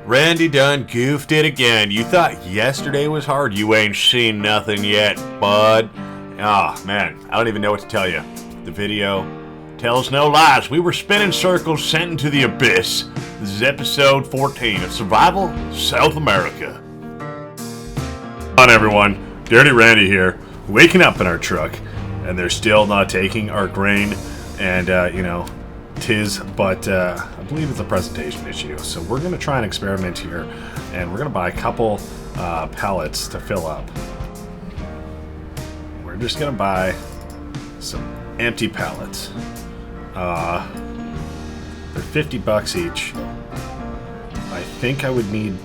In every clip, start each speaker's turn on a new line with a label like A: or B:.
A: Randy done goofed it again. You thought yesterday was hard? You ain't seen nothing yet, bud. Ah, man, I don't even know what to tell you. The video tells no lies. We were spinning circles sent into the abyss. This is episode 14 of Survival South America. Come on, everyone. Dirty Randy here, waking up in our truck, and they're still not taking our grain, and, but I believe it's a presentation issue. So we're going to try and experiment here, and we're going to buy a couple pallets to fill up. We're just going to buy some empty pallets. They're $50 each. I think I would need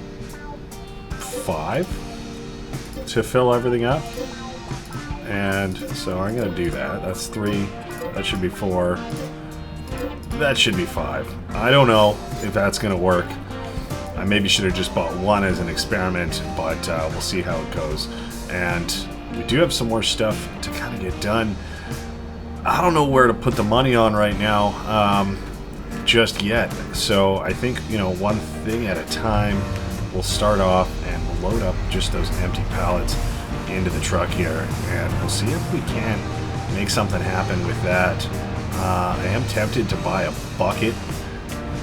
A: 5 to fill everything up. And so I'm going to do that. That's 3. That should be 4. That should be 5. I don't know if that's going to work. I maybe should have just bought 1 as an experiment, but we'll see how it goes. And we do have some more stuff to kind of get done. I don't know where to put the money on right now just yet. So I think, one thing at a time. We'll start off and we'll load up just those empty pallets into the truck here, and we'll see if we can make something happen with that. I am tempted to buy a bucket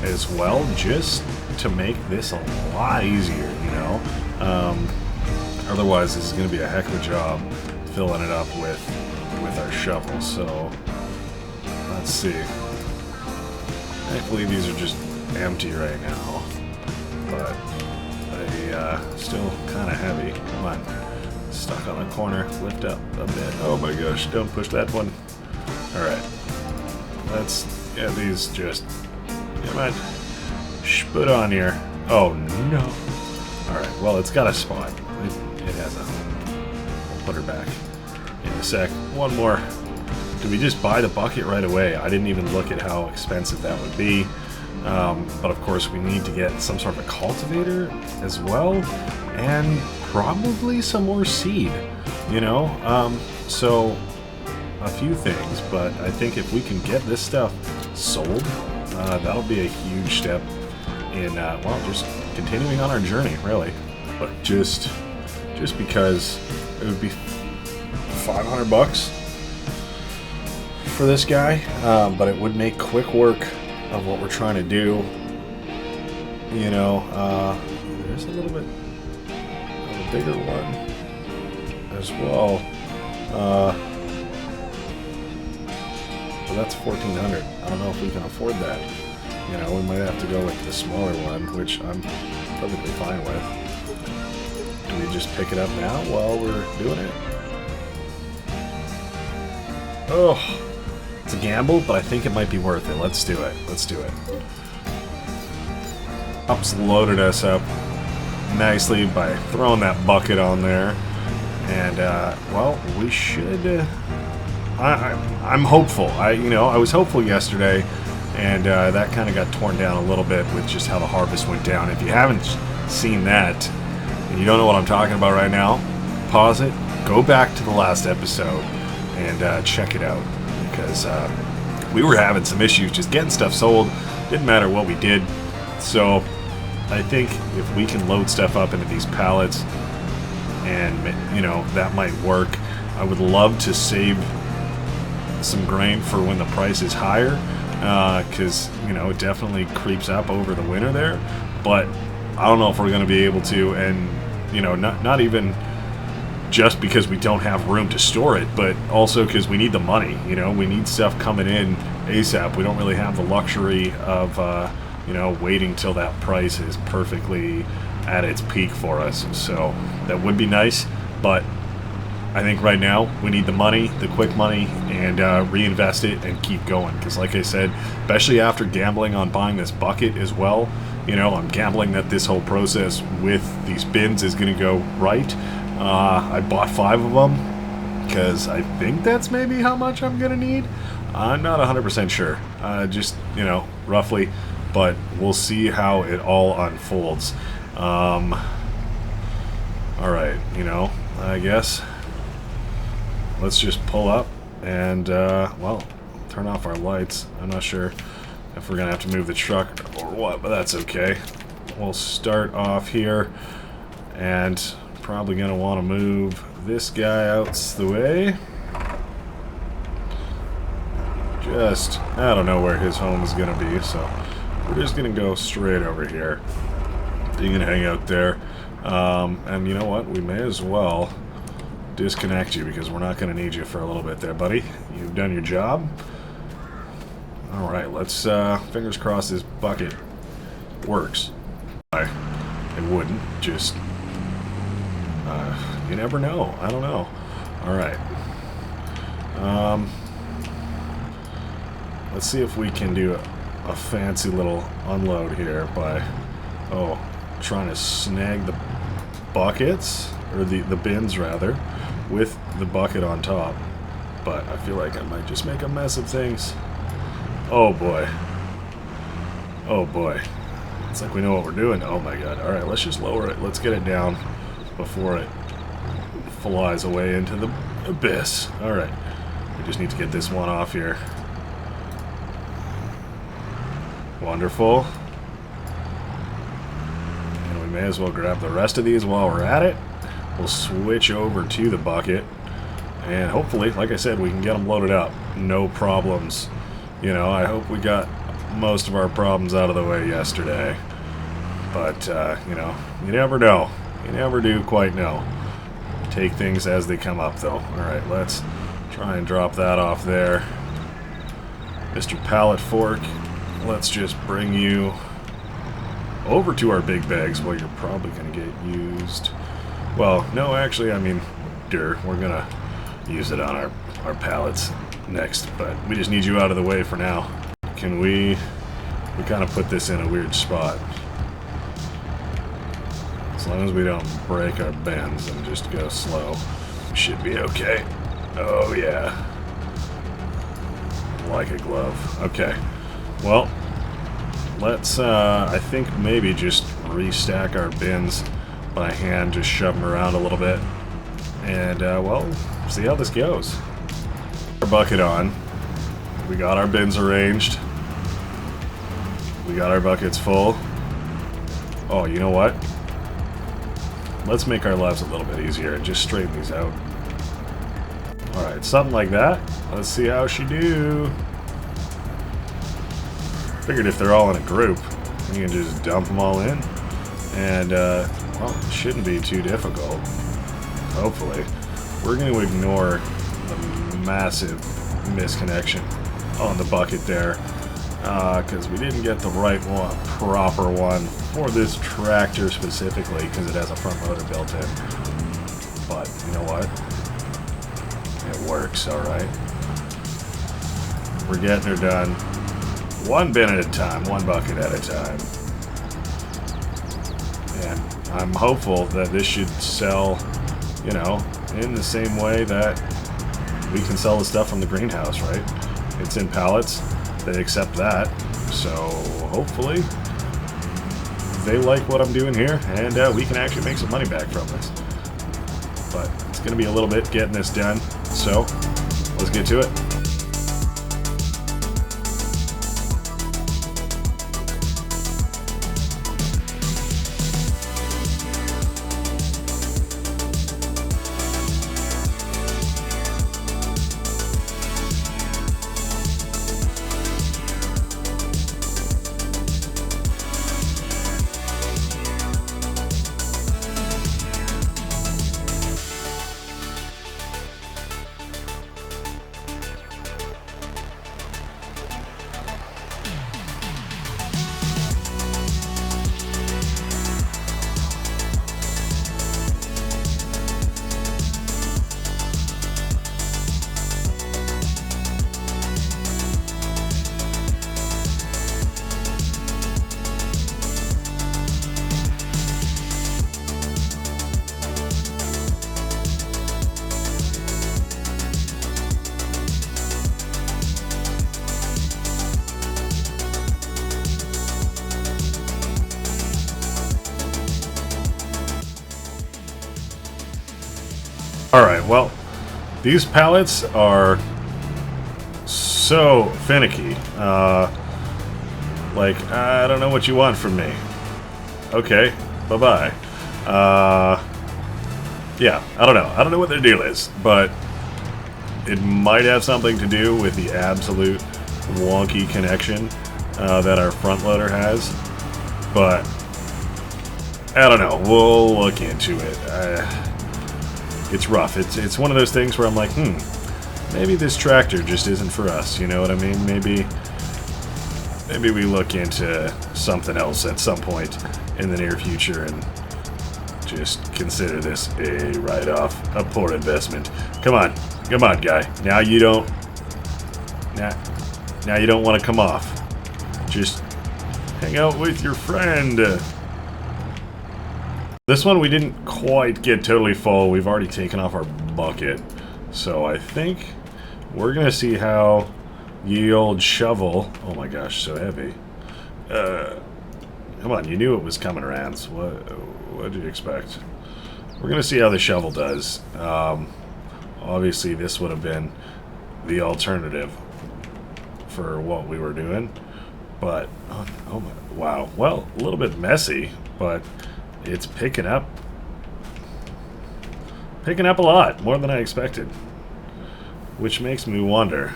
A: as well, just to make this a lot easier, Otherwise, this is going to be a heck of a job filling it up with our shovel. So let's see. Thankfully, these are just empty right now, but they still kind of heavy. Come on. Stuck on the corner. Lift up a bit. Oh my gosh, don't push that one. Alright. Let's get these just... Come on. Put on here. Oh no. Alright, well, it's got a spot. It has a home. We'll put her back in a sec. One more. Did we just buy the bucket right away? I didn't even look at how expensive that would be. But of course, we need to get some sort of a cultivator as well. And probably some more seed, so a few things, but I think if we can get this stuff sold, that'll be a huge step in, just continuing on our journey, really. But just because it would be $500 for this guy, but it would make quick work of what we're trying to do, there's a little bit bigger one as well. But that's $1,400. I don't know if we can afford that. We might have to go with the smaller one, which I'm perfectly fine with. Do we just pick it up now while we're doing it? Oh, it's a gamble, but I think it might be worth it. Let's do it. Let's do it. Ups loaded us up nicely by throwing that bucket on there, and we should. I'm hopeful. I was hopeful yesterday, and that kind of got torn down a little bit with just how the harvest went down. If you haven't seen that and you don't know what I'm talking about right now, pause it, go back to the last episode, and check it out, because we were having some issues just getting stuff sold. Didn't matter what we did, so I think if we can load stuff up into these pallets, and that might work. I would love to save some grain for when the price is higher, because it definitely creeps up over the winter there. But I don't know if we're going to be able to, and not even just because we don't have room to store it, but also because we need the money. We need stuff coming in ASAP. We don't really have the luxury of waiting till that price is perfectly at its peak for us. So that would be nice, but I think right now we need the money, the quick money, and reinvest it and keep going. Because like I said, especially after gambling on buying this bucket as well, I'm gambling that this whole process with these bins is going to go right. I bought 5 of them because I think that's maybe how much I'm going to need. I'm not 100% sure, just, roughly. But we'll see how it all unfolds. Alright, I guess let's just pull up and, turn off our lights. I'm not sure if we're going to have to move the truck or what, but that's okay. we'll start off here, and probably going to want to move this guy out the way. Just, I don't know where his home is going to be, so we're just going to go straight over here. You can hang out there. And you know what? We may as well disconnect you because we're not going to need you for a little bit there, buddy. You've done your job. Alright, let's, fingers crossed this bucket works. It wouldn't, just, you never know. I don't know. Alright. Let's see if we can do a fancy little unload here by, trying to snag the buckets, or the bins rather, with the bucket on top. But I feel like I might just make a mess of things. Oh boy. Oh boy. It's like we know what we're doing. Oh my god. Alright, let's just lower it. Let's get it down before it flies away into the abyss. Alright. We just need to get this one off here. Wonderful. And we may as well grab the rest of these while we're at it. We'll switch over to the bucket. And hopefully, like I said, we can get them loaded up. No problems. You know, I hope we got most of our problems out of the way yesterday. But, you know, you never know. You never do quite know. Take things as they come up, though. Alright, let's try and drop that off there. Mr. Pallet Fork, let's just bring you over to our big bags. Well, you're probably going to get used. Well, no, actually, I mean, we're going to use it on our pallets next, but we just need you out of the way for now. Can we kind of put this in a weird spot. As long as we don't break our bends and just go slow, we should be okay. Oh yeah. Like a glove. Okay. Well, let's, I think maybe just restack our bins by hand, just shove them around a little bit. And, well, see how this goes. Our bucket on. We got our bins arranged. We got our buckets full. Oh, you know what? Let's make our lives a little bit easier and just straighten these out. Alright, something like that. Let's see how she do. Figured if they're all in a group, you can just dump them all in. And, well, it shouldn't be too difficult. Hopefully. We're going to ignore the massive misconnection on the bucket there. Because we didn't get the right one, proper one for this tractor specifically, because it has a front loader built in. But, you know what? It works, alright. We're getting her done. One bin at a time, one bucket at a time. And I'm hopeful that this should sell, you know, in the same way that we can sell the stuff from the greenhouse, right? It's in pallets. They accept that. So hopefully they like what I'm doing here, and we can actually make some money back from this. But it's going to be a little bit getting this done. So let's get to it. Alright, well, these pallets are so finicky. Like, I don't know what you want from me. Okay, bye-bye. Yeah, I don't know. I don't know what their deal is, but it might have something to do with the absolute wonky connection that our front loader has. But I don't know. We'll look into it. It's rough. It's one of those things where I'm like, maybe this tractor just isn't for us. You know what I mean? Maybe we look into something else at some point in the near future and just consider this a write-off, a poor investment. Come on, guy. Now you don't want to come off. Just hang out with your friend. This one we didn't quite get totally full. We've already taken off our bucket, so I think we're gonna see how the old shovel. Oh my gosh, so heavy. Come on, you knew it was coming around. So what did you expect? We're gonna see how the shovel does. Obviously, this would have been the alternative for what we were doing, but oh my, wow. Well, a little bit messy, but it's picking up a lot more than I expected, which makes me wonder.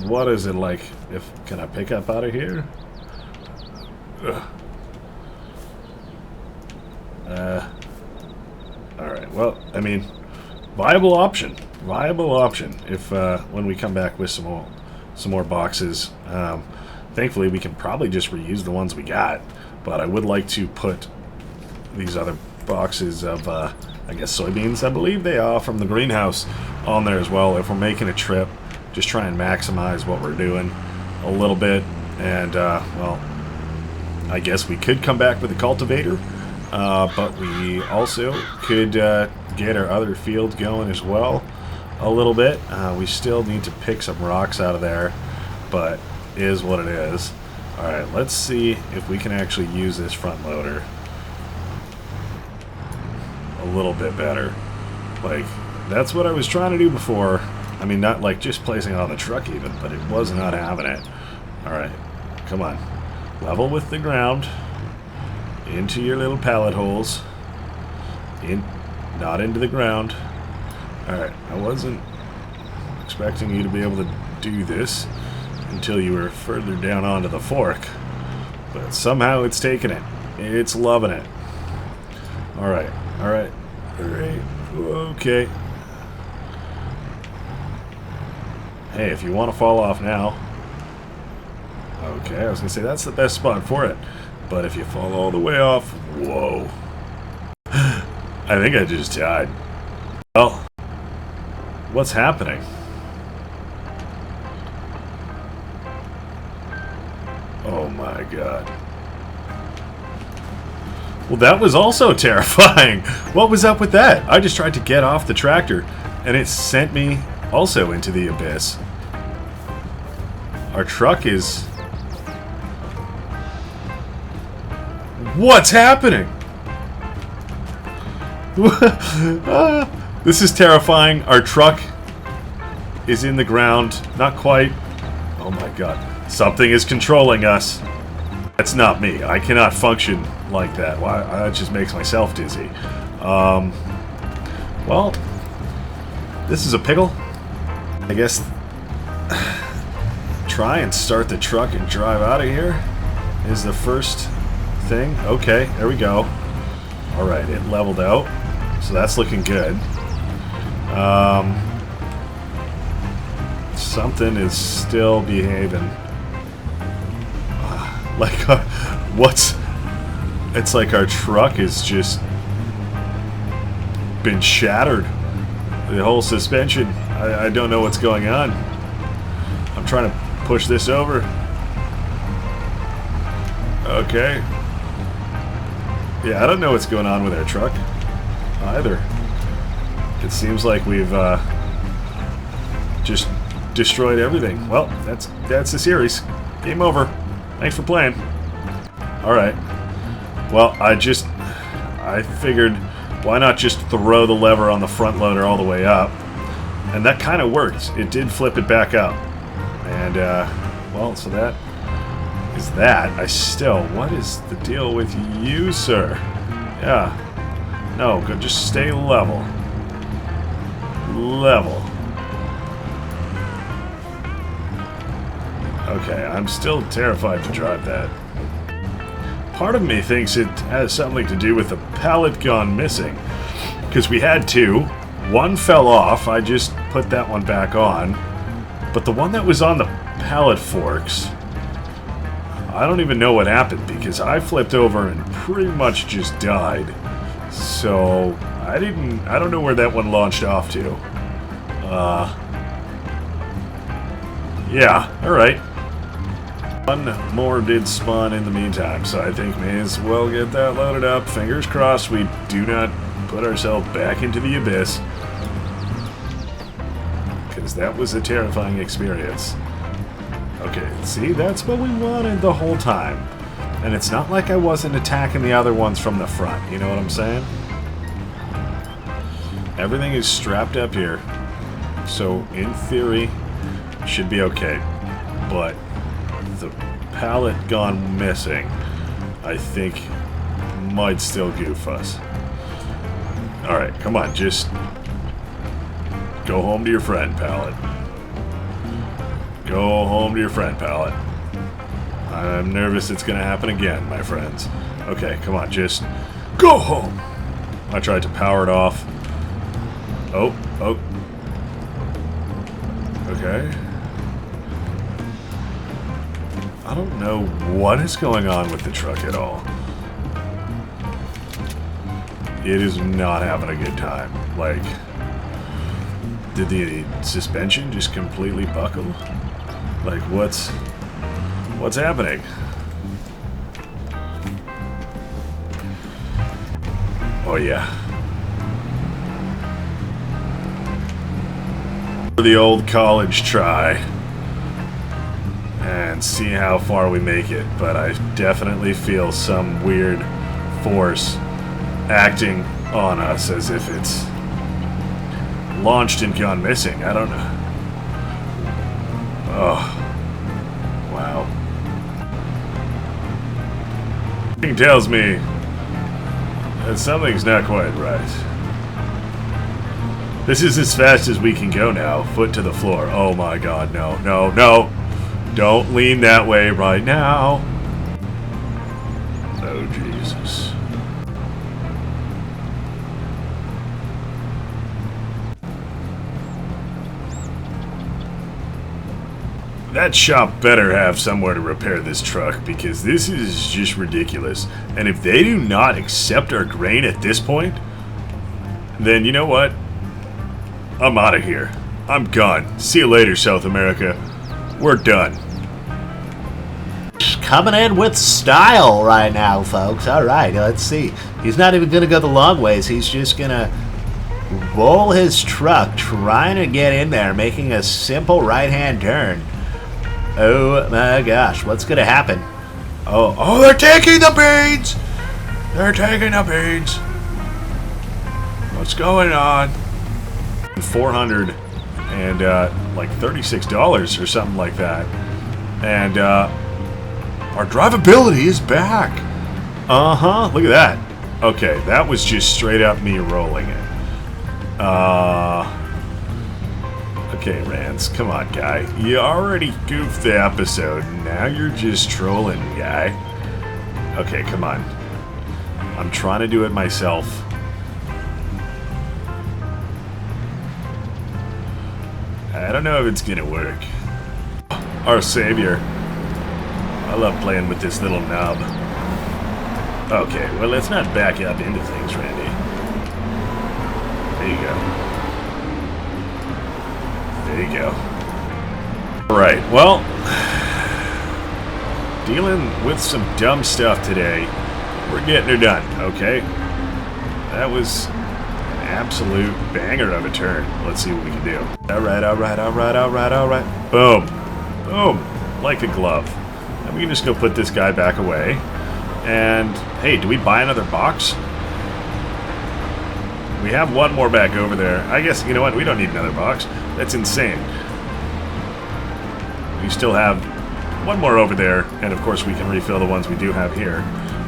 A: What is it like? Can I pick up out of here? Ugh. Alright, well, I mean, viable option. If when we come back with some more boxes. Thankfully, we can probably just reuse the ones we got, but I would like to put these other boxes of, I guess, soybeans, I believe they are, from the greenhouse on there as well. If we're making a trip, just try and maximize what we're doing a little bit. And, well, I guess we could come back with a cultivator, but we also could get our other field going as well a little bit. We still need to pick some rocks out of there, but is what it is. Alright, let's see if we can actually use this front loader a little bit better. Like, that's what I was trying to do before. I mean, not like just placing it on the truck even, but it was not having it. Alright, come on. Level with the ground. Into your little pallet holes. Not into the ground. Alright, I wasn't expecting you to be able to do this until you were further down onto the fork. But somehow it's taking it. It's loving it. Alright. Okay. Hey, if you want to fall off now. Okay, I was going to say that's the best spot for it. But if you fall all the way off, whoa. I think I just died. Well, what's happening? Oh my god. Well, that was also terrifying. What was up with that? I just tried to get off the tractor, and it sent me also into the abyss. Our truck is... What's happening? This is terrifying. Our truck is in the ground. Not quite. Oh my god. Something is controlling us. That's not me. I cannot function like that. Well, that just makes myself dizzy. Well, this is a pickle. I guess try and start the truck and drive out of here is the first thing. Okay, there we go. Alright, it leveled out. So that's looking good. Something is still behaving. Like, what's... It's like our truck is just been shattered. The whole suspension. I don't know what's going on. I'm trying to push this over. Okay. Yeah, I don't know what's going on with our truck either. It seems like we've just destroyed everything. Well, that's the series. Game over. Thanks for playing. Alright. Well, I figured, why not just throw the lever on the front loader all the way up? And that kind of worked. It did flip it back up. And, well, so that is that. What is the deal with you, sir? Yeah. No, go, just stay level. Level. Okay, I'm still terrified to drive that. Part of me thinks it has something to do with the pallet gone missing. Because we had two. One fell off. I just put that one back on. But the one that was on the pallet forks, I don't even know what happened because I flipped over and pretty much just died. So I don't know where that one launched off to. Yeah, alright. One more did spawn in the meantime, so I think may as well get that loaded up. Fingers crossed we do not put ourselves back into the abyss. Because that was a terrifying experience. Okay, see, that's what we wanted the whole time. And it's not like I wasn't attacking the other ones from the front, you know what I'm saying? Everything is strapped up here. So, in theory, should be okay. But the pallet gone missing, I think, might still goof us. Alright, come on, just go home to your friend, pallet. Go home to your friend, pallet. I'm nervous it's gonna happen again, my friends. Okay, come on, just go home! I tried to power it off. Oh. Okay. I don't know what is going on with the truck at all. It is not having a good time. Like, did the suspension just completely buckle? Like, what's happening? Oh yeah. The old college try and see how far we make it, but I definitely feel some weird force acting on us as if it's launched and gone missing. I don't know. Oh. Wow. Something tells me that something's not quite right. This is as fast as we can go now. Foot to the floor. Oh my god, no, no, no. Don't lean that way right now. Oh, Jesus. That shop better have somewhere to repair this truck because this is just ridiculous. And if they do not accept our grain at this point, then you know what? I'm out of here. I'm gone. See you later, South America. We're done.
B: Coming in with style right now, folks. Alright, let's see. He's not even going to go the long ways. He's just going to roll his truck, trying to get in there, making a simple right-hand turn. Oh my gosh, what's going to happen? Oh, they're taking the beans! They're taking the beans! What's going on?
A: $400 and like $36 or something like that, and our drivability is back. Look at that. Okay, that was just straight up me rolling it. Okay, Rance, come on, guy. You already goofed the episode. Now you're just trolling, guy. Okay, come on. I'm trying to do it myself. I don't know if it's gonna work. Our savior. I love playing with this little knob. Okay, well, let's not back up into things, Randy. There you go. There you go. Alright, well, dealing with some dumb stuff today. We're getting her done, okay? That was an absolute banger of a turn. Let's see what we can do. Alright. Boom. Boom. Like a glove. And we can just go put this guy back away. And, hey, do we buy another box? We have one more back over there. I guess, you know what? We don't need another box. That's insane. We still have one more over there, and of course we can refill the ones we do have here.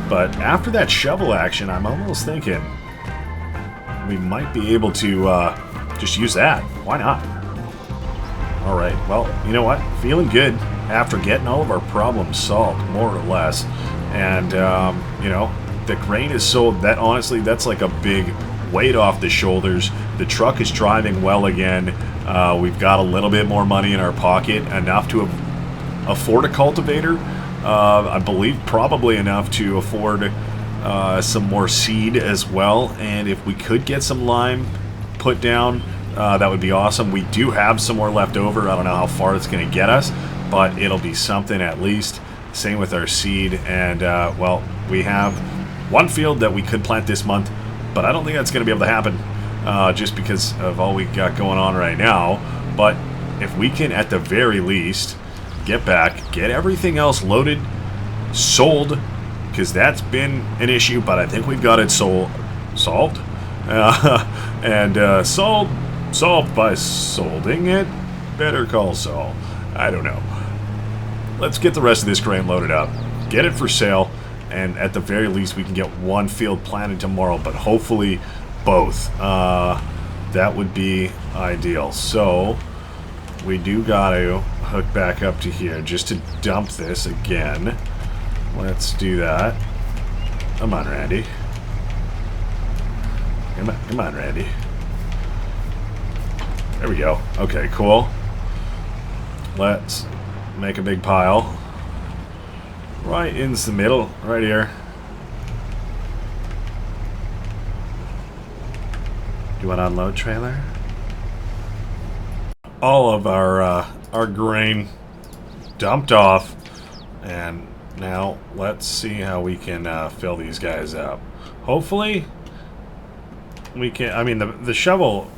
A: But after that shovel action, I'm almost thinking we might be able to just use that. Why not? Alright, well, you know what? Feeling good after getting all of our problems solved, more or less. And, you know, the grain is sold. That, honestly, that's like a big weight off the shoulders. The truck is driving well again. We've got a little bit more money in our pocket, enough to afford a cultivator. I believe probably enough to afford some more seed as well. And if we could get some lime put down, that would be awesome. We do have some more left over. I don't know how far it's going to get us, but it'll be something at least. Same with our seed. And, well, we have one field that we could plant this month, but I don't think that's going to be able to happen just because of all we got going on right now. But if we can, at the very least, get back, get everything else loaded, sold, because that's been an issue, but I think we've got it solved. And solved by solding it. Better call Saul. I don't know. Let's get the rest of this grain loaded up, get it for sale, and at the very least we can get one field planted tomorrow, but hopefully both. That would be ideal. So we do gotta hook back up to here just to dump this again. Let's do that. Come on, Randy. Come on, Randy. There we go. Okay, cool. Let's make a big pile. Right in the middle, right here. Do you want to unload trailer? All of our grain dumped off, and now let's see how we can fill these guys up. Hopefully we can. I mean, the shovel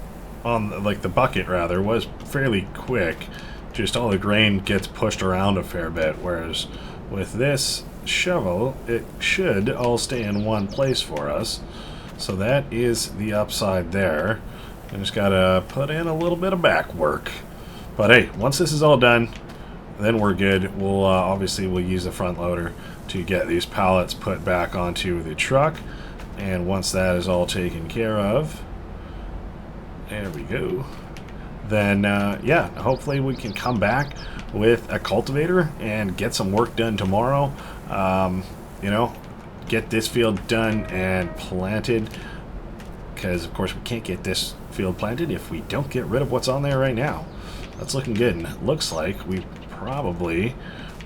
A: on like the bucket rather was fairly quick. Just all the grain gets pushed around a fair bit, whereas with this shovel it should all stay in one place for us. So that is the upside there. I just gotta put in a little bit of back work. But hey, once this is all done, then we're good. We'll obviously we'll use the front loader to get these pallets put back onto the truck. And once that is all taken care of, there we go. Then yeah, hopefully we can come back with a cultivator and get some work done tomorrow. You know, get this field done and planted, because of course we can't get this field planted if we don't get rid of what's on there right now. That's looking good, and it looks like we probably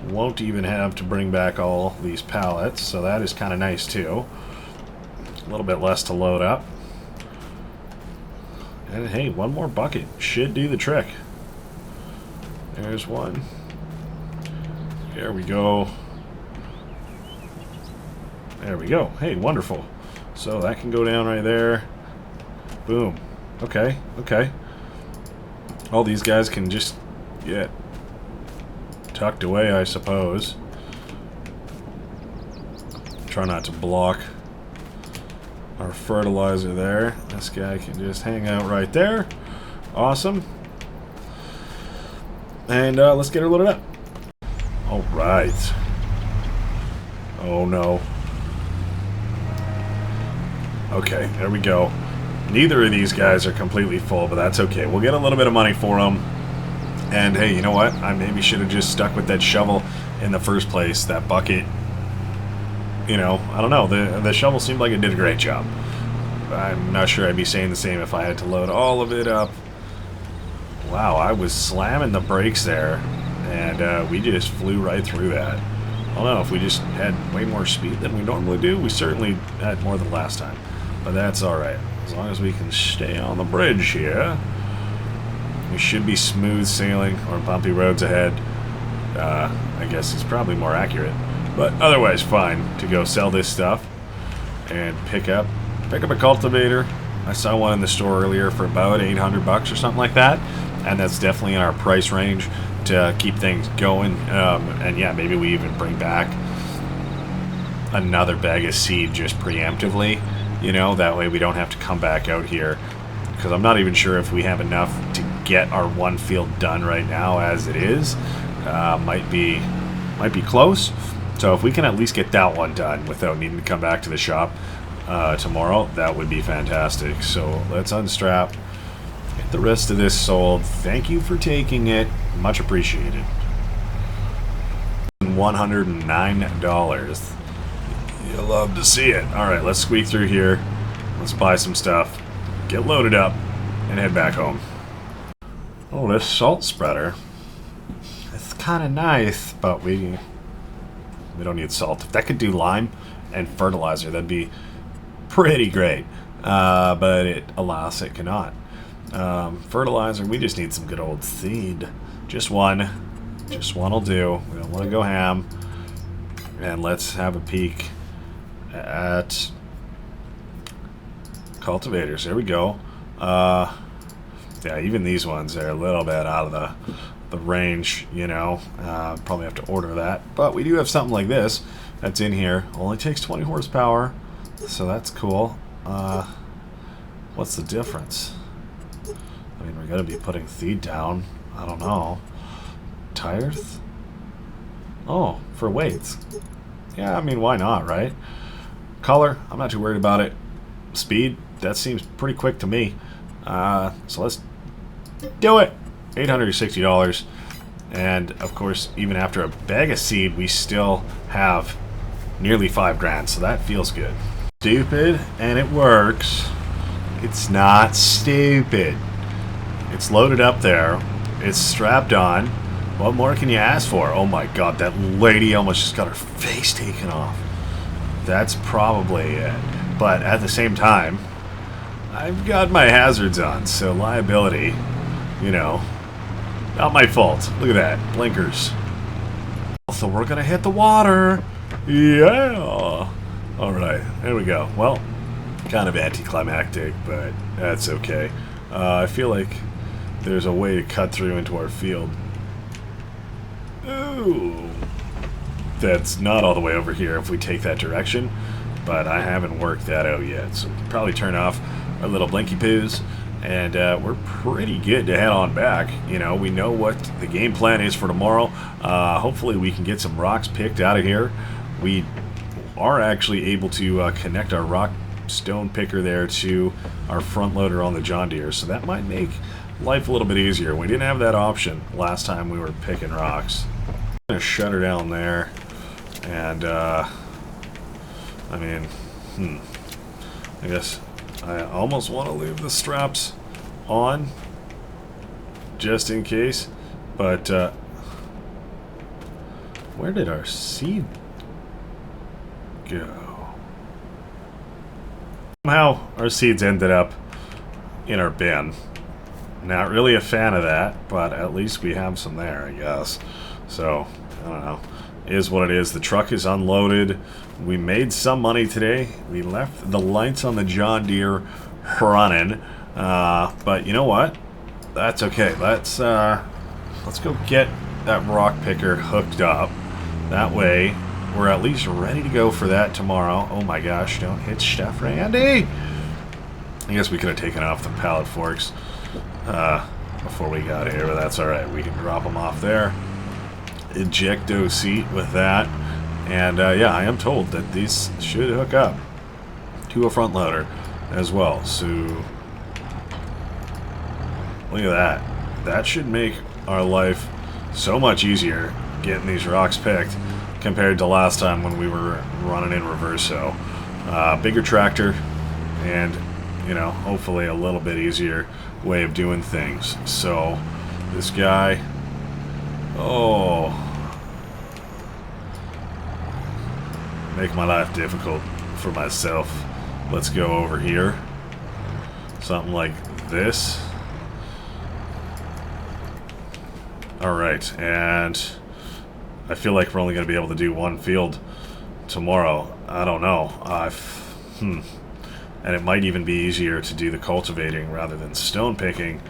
A: won't even have to bring back all these pallets, so that is kind of nice too. A little bit less to load up. And hey, one more bucket should do the trick. There's one. There we go. There we go. Hey, wonderful. So that can go down right there. Boom. Okay, okay. All these guys can just get tucked away, I suppose. Try not to block our fertilizer there. This guy can just hang out right there. Awesome. And let's get her loaded up. All right. Oh no. Okay, there we go. Neither of these guys are completely full, but that's okay. We'll get a little bit of money for them. And hey, you know what? I maybe should have just stuck with that shovel in the first place. That bucket, you know, I don't know. The shovel seemed like it did a great job. I'm not sure I'd be saying the same if I had to load all of it up. Wow, I was slamming the brakes there, and we just flew right through that. I don't know if we just had way more speed than we normally do. We certainly had more than last time, but that's alright. As long as we can stay on the bridge here, we should be smooth sailing, or bumpy roads ahead. I guess it's probably more accurate, but otherwise fine to go sell this stuff and pick up a cultivator. I saw one in the store earlier for about 800 bucks or something like that, and that's definitely in our price range to keep things going. And yeah, maybe we even bring back another bag of seed just preemptively, you know, that way we don't have to come back out here, because I'm not even sure if we have enough to get our one field done right now as it is. Might be might be close. So if we can at least get that one done without needing to come back to the shop tomorrow, that would be fantastic. So let's unstrap, get the rest of this sold. Thank you for taking it, much appreciated. $109. You'll love to see it. Alright, let's squeak through here. Let's buy some stuff, get loaded up, and head back home. Oh, this salt spreader. It's kind of nice, but we don't need salt. If that could do lime and fertilizer, that'd be pretty great. But alas, it cannot. Fertilizer, we just need some good old seed. Just one. Just one will do. We don't want to go ham. And let's have a peek at cultivators. There we go. Yeah, even these ones are a little bit out of the range, you know. Probably have to order that. But we do have something like this that's in here. Only takes 20 horsepower, so that's cool. What's the difference? I mean, we're going to be putting feed down. I don't know. Tires? Oh, for weights. Yeah, I mean, why not, right? Color, I'm not too worried about it. Speed, that seems pretty quick to me. So let's do it. $860. And, of course, even after a bag of seed, we still have nearly $5 grand, so that feels good. Stupid, and it works. It's not stupid. It's loaded up there. It's strapped on. What more can you ask for? Oh my god, that lady almost just got her face taken off. That's probably it. But at the same time, I've got my hazards on, so liability, you know, not my fault. Look at that, blinkers. So we're gonna hit the water. Yeah. Alright, there we go. Well, kind of anticlimactic, but that's okay. I feel like there's a way to cut through into our field. Ooh. That's not all the way over here if we take that direction, but I haven't worked that out yet. So we'll probably turn off our little blinky poos, and we're pretty good to head on back. You know, we know what the game plan is for tomorrow. Hopefully we can get some rocks picked out of here. We are actually able to connect our rock stone picker there to our front loader on the John Deere, so that might make life a little bit easier. We didn't have that option last time we were picking rocks. I'm gonna shut her down there, and I mean, I guess I almost want to leave the straps on just in case, but where did our seed go? Somehow our seeds ended up in our bin. Not really a fan of that, but at least we have some there, I guess. So, I don't know. It is what it is. The truck is unloaded. We made some money today. We left the lights on the John Deere running. But you know what? That's okay. Let's go get that rock picker hooked up. That way, we're at least ready to go for that tomorrow. Oh my gosh, don't hit stuff, Randy! I guess we could have taken off the pallet forks before we got here, but that's alright. We can drop them off there. Ejecto seat with that. And yeah, I am told that these should hook up to a front loader as well. So, look at that. That should make our life so much easier getting these rocks picked compared to last time when we were running in reverse. So, bigger tractor and, you know, hopefully a little bit easier way of doing things. So, this guy, oh, make my life difficult for myself. Let's go over here. Something like this. Alright, and I feel like we're only going to be able to do one field tomorrow. I don't know. And it might even be easier to do the cultivating rather than stone picking,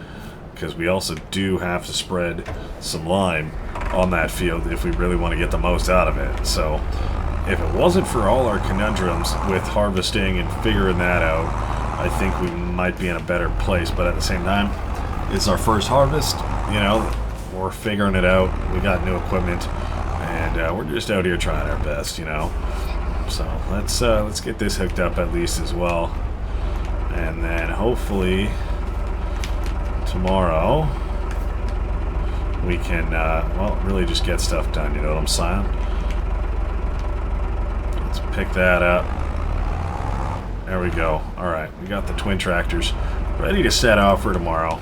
A: because we also do have to spread some lime on that field if we really want to get the most out of it. So, if it wasn't for all our conundrums with harvesting and figuring that out, I think we might be in a better place. But at the same time, it's our first harvest, you know, we're figuring it out. We got new equipment, and we're just out here trying our best, you know. So let's get this hooked up at least as well, and then hopefully tomorrow we can well, really just get stuff done. You know what I'm saying? Let's pick that up. There we go. All right, we got the twin tractors ready to set off for tomorrow.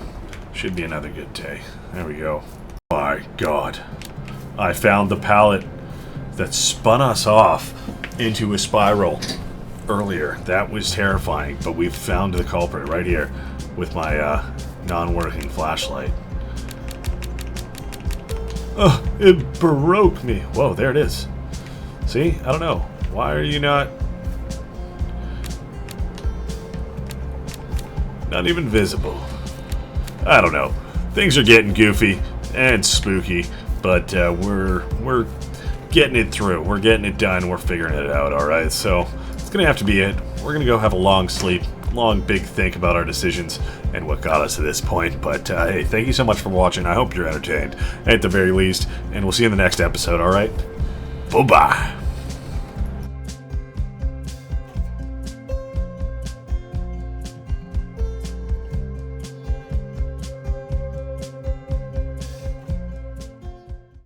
A: Should be another good day. There we go. My God, I found the pallet that spun us off into a spiral earlier. That was terrifying, but we've found the culprit right here with my non-working flashlight. Oh, it broke me. Whoa, there it is. See? I don't know. Why are you not even visible? I don't know. Things are getting goofy and spooky, but we're getting it through. We're getting it done. We're figuring it out, all right? So it's going to have to be it. We're going to go have a long sleep, long big think about our decisions and what got us to this point. But hey, thank you so much for watching. I hope you're entertained at the very least, and we'll see you in the next episode, all right? Bye-bye.